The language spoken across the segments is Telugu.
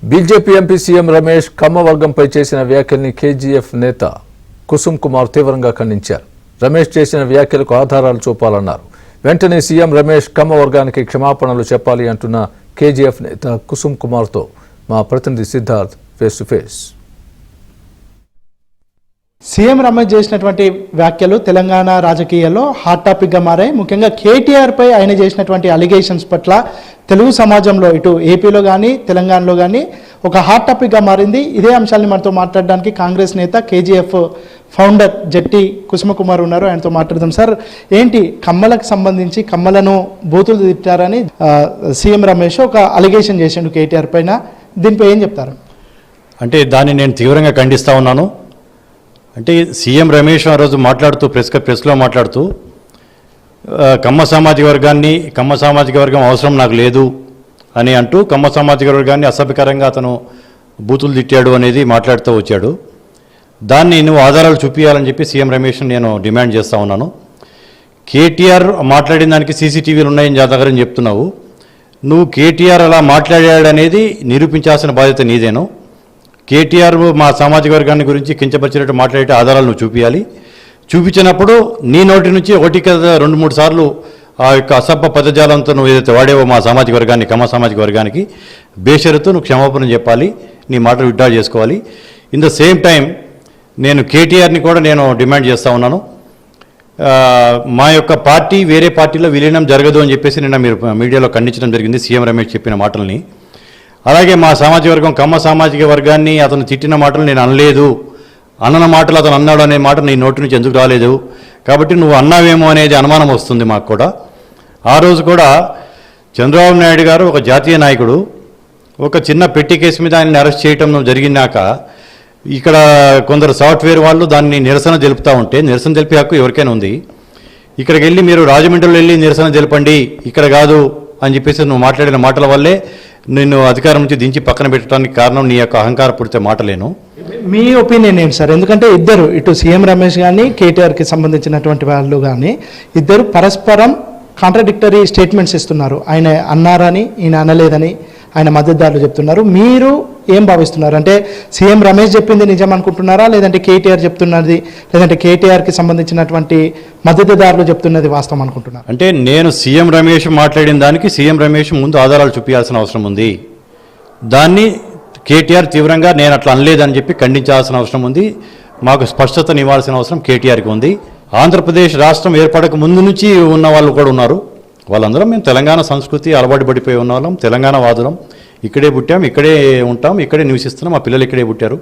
బీజేపీ ఎంపీ సీఎం రమేష్ కమ్మ వర్గంపై చేసిన వ్యాఖ్యల్ని కేజీఎఫ్ నేత కుసుమ్ కుమార్ తీవ్రంగా ఖండించారు. రమేష్ చేసిన వ్యాఖ్యలకు ఆధారాలు చూపాలన్నారు. వెంటనే సీఎం రమేష్ కమ్మ వర్గానికి క్షమాపణలు చెప్పాలి అంటున్న కేజీఎఫ్ నేత కుసుమ్ కుమార్తో మా ప్రతినిధి Siddharth face to face. CM Ramesh చేసినటువంటి వ్యాఖ్యలు తెలంగాణ రాజకీయాల్లో హాట్ టాపిక్గా మారాయి. ముఖ్యంగా కేటీఆర్పై ఆయన చేసినటువంటి అలిగేషన్స్ పట్ల తెలుగు సమాజంలో ఇటు ఏపీలో కానీ తెలంగాణలో కానీ ఒక హాట్ టాపిక్గా మారింది. ఇదే అంశాన్ని మనతో మాట్లాడడానికి కాంగ్రెస్ నేత కేజీఎఫ్ ఫౌండర్ జట్టి కుసుమకుమార్ ఉన్నారు. ఆయనతో మాట్లాడదాం. సార్, ఏంటి కమ్మలకు సంబంధించి కమ్మలను బూతులు తిట్టారని సీఎం రమేష్ ఒక అలిగేషన్ చేసిండు కేటీఆర్ పైన, దీనిపై ఏం చెప్తారు? అంటే దాన్ని నేను తీవ్రంగా ఖండిస్తూ ఉన్నాను. అంటే సీఎం రమేష్ ఆ రోజు మాట్లాడుతూ ప్రెస్లో మాట్లాడుతూ కమ్మ సామాజిక వర్గం అవసరం నాకు లేదు అని అంటూ కమ్మ సామాజిక వర్గాన్ని అసభ్యకరంగా అతను బూతులు తిట్టాడు అనేది మాట్లాడుతూ వచ్చాడు. దాన్ని నువ్వు ఆధారాలు చూపించాలని చెప్పి సీఎం రమేష్ నేను డిమాండ్ చేస్తూ ఉన్నాను. కేటీఆర్ మాట్లాడిన దానికి సీసీటీవీలు ఉన్నాయని జాతకరని చెప్తున్నావు. నువ్వు కేటీఆర్ అలా మాట్లాడాడనేది నిరూపించాల్సిన బాధ్యత నీదేను. కేటీఆర్ మా సామాజిక వర్గాన్ని గురించి కించపరిచినట్టు మాట్లాడే ఆధారాలు నువ్వు చూపించాలి. చూపించినప్పుడు నీ నోటి నుంచి ఒకటి కదా 2-3 సార్లు ఆ యొక్క అసభ్య పదజాలంతో నువ్వు ఏదైతే వాడేవో మా సామాజిక వర్గాన్ని కమ్మ సామాజిక వర్గానికి బేషరతు నువ్వు క్షమాపణ చెప్పాలి, నీ మాటలు విత్డ్రా చేసుకోవాలి. ఇన్ ద సేమ్ టైం నేను కేటీఆర్ని కూడా నేను డిమాండ్ చేస్తూ ఉన్నాను. మా యొక్క పార్టీ వేరే పార్టీలో విలీనం జరగదు అని చెప్పేసి నిన్న మీరు మీడియాలో ఖండించడం జరిగింది సీఎం రమేష్ చెప్పిన మాటల్ని. అలాగే మా సామాజిక వర్గం కమ్మ సామాజిక వర్గాన్ని అతను తిట్టిన మాటలు నేను అనలేదు, అన్న మాటలు అతను అన్నాడు అనే మాట నీ నోటి నుంచి ఎందుకు రాలేదు, కాబట్టి నువ్వు అన్నావేమో అనేది అనుమానం వస్తుంది మాకు కూడా. ఆ రోజు కూడా చంద్రబాబు నాయుడు గారు ఒక జాతీయ నాయకుడు ఒక చిన్న పెట్టి కేసు మీద ఆయన్ని అరెస్ట్ చేయటం జరిగినాక ఇక్కడ కొందరు సాఫ్ట్వేర్ వాళ్ళు దాన్ని నిరసన తెలుపుతూ ఉంటే నిరసన తెలిపే హక్కు ఎవరికైనా ఉంది. ఇక్కడికి వెళ్ళి మీరు రాజమండ్రిలో వెళ్ళి నిరసన తెలపండి, ఇక్కడ కాదు అని చెప్పేసి నువ్వు మాట్లాడిన మాటల వల్లే నిన్ను అధికారం నుంచి దించి పక్కన పెట్టడానికి కారణం నీ యొక్క అహంకారపూరిత మాటలేను. మీ ఒపీనియన్ ఏంటి సార్? ఎందుకంటే ఇద్దరు ఇటు సీఎం రమేష్ కానీ కేటీఆర్కి సంబంధించినటువంటి వాళ్ళు కానీ ఇద్దరు పరస్పరం కాంట్రాడిక్టరీ స్టేట్మెంట్స్ ఇస్తున్నారు. ఆయన అన్నారని ఈయన అనలేదని ఆయన మద్దతుదారులు చెప్తున్నారు. మీరు ఏం భావిస్తున్నారు? అంటే సీఎం రమేష్ చెప్పింది నిజం అనుకుంటున్నారా, లేదంటే కేటీఆర్ చెప్తున్నది, లేదంటే కేటీఆర్కి సంబంధించినటువంటి మద్దతుదారులు చెప్తున్నది వాస్తవం అనుకుంటున్నారు? అంటే నేను సీఎం రమేష్ మాట్లాడిన దానికి సీఎం రమేష్ ముందు ఆధారాలు చూపించాల్సిన అవసరం ఉంది. దాన్ని కేటీఆర్ తీవ్రంగా నేను అట్లా అనలేదని చెప్పి ఖండించాల్సిన అవసరం ఉంది. మాకు స్పష్టతనివ్వాల్సిన అవసరం కేటీఆర్కి ఉంది. ఆంధ్రప్రదేశ్ రాష్ట్రం ఏర్పడక ముందు నుంచి ఉన్న వాళ్ళు కూడా ఉన్నారు. వాళ్ళందరం మేము తెలంగాణ సంస్కృతి అలవాటు పడిపోయి ఉన్న వాళ్ళం, తెలంగాణ వాదులం, ఇక్కడే పుట్టాం, ఇక్కడే ఉంటాం, ఇక్కడే నివసిస్తున్నాం, మా పిల్లలు ఇక్కడే పుట్టారు.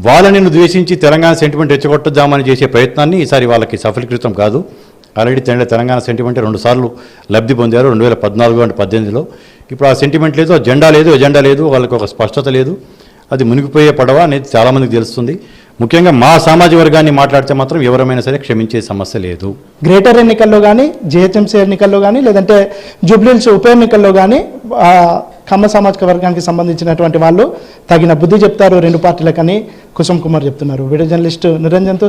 వాళ్ళని ద్వేషించి తెలంగాణ సెంటిమెంట్ రెచ్చగొట్టద్దామని చేసే ప్రయత్నాన్ని ఈసారి వాళ్ళకి సఫలీకృతం కాదు. ఆల్రెడీ తెలంగాణ సెంటిమెంట్ 2 సార్లు లబ్ధి పొందారు, 2014 and 2018లో. ఇప్పుడు ఆ సెంటిమెంట్ లేదు, ఎజెండా లేదు, వాళ్ళకి ఒక స్పష్టత లేదు. అది మునిగిపోయే పడవ అనేది చాలామందికి తెలుస్తుంది. ముఖ్యంగా మా సామాజిక వర్గాన్ని మాట్లాడితే మాత్రం ఎవరైనా సరే క్షమించే సమస్య లేదు. గ్రేటర్ ఎన్నికల్లో కానీ, జిహెచ్ఎంసీ ఎన్నికల్లో కానీ, లేదంటే జూబ్లీహిల్స్ ఉప ఎన్నికల్లో కానీ కమ్మ సామాజిక వర్గానికి సంబంధించినటువంటి వాళ్ళు తగిన బుద్ధి చెప్తారు 2 పార్టీలకని కుసుమ్ కుమార్ చెప్తున్నారు. Video journalist నిరంజన్తో